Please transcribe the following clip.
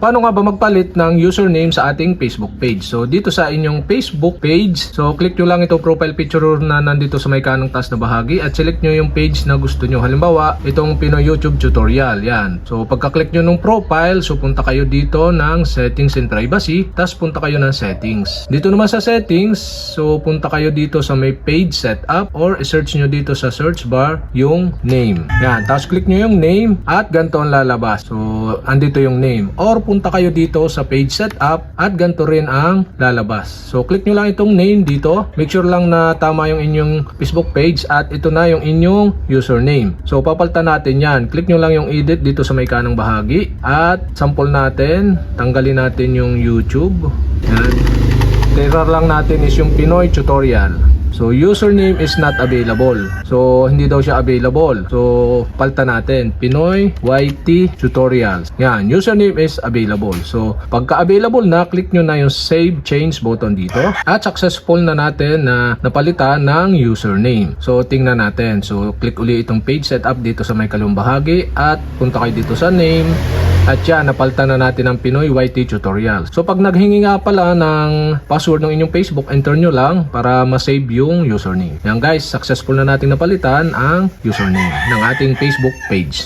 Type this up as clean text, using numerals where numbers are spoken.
Paano nga ba magpalit ng username sa ating Facebook page? So dito sa inyong Facebook page, so click nyo lang itong profile picture na nandito sa may kanang taas na bahagi at select nyo yung page na gusto nyo. Halimbawa, itong Pinoy YouTube tutorial. Yan. So pagka-click nyo ng profile, so punta kayo dito ng settings and privacy, tapos punta kayo ng settings. Dito naman sa settings, so punta kayo dito sa may page setup or search nyo dito sa search bar yung name. Yan. Tapos click nyo yung name at ganito ang lalabas. So andito yung name. Or punta kayo dito sa page setup at ganito rin ang lalabas. So click nyo lang itong name dito. Make sure lang na tama yung inyong Facebook page at ito na yung inyong username. So papalitan natin yan. Click nyo lang yung edit dito sa may kanang bahagi at sample natin. Tanggalin natin yung YouTube. Yan. Clear lang natin is yung Pinoy tutorial. So username is not available. So hindi daw siya available. So palitan natin Pinoy YT tutorials. Yan, username is available. So pagka available na, click nyo na yung save change button dito. At successful na natin na napalitan ng username. So tingnan natin. So click uli itong page setup dito sa may kalawang bahagi at punta kayo dito sa name. At yan, napalitan na natin ang Pinoy YT tutorial. So pag naghingi nga pala ng password ng inyong Facebook, enter nyo lang para ma-save yung username. Yan guys, successful na natin napalitan ang username ng ating Facebook page.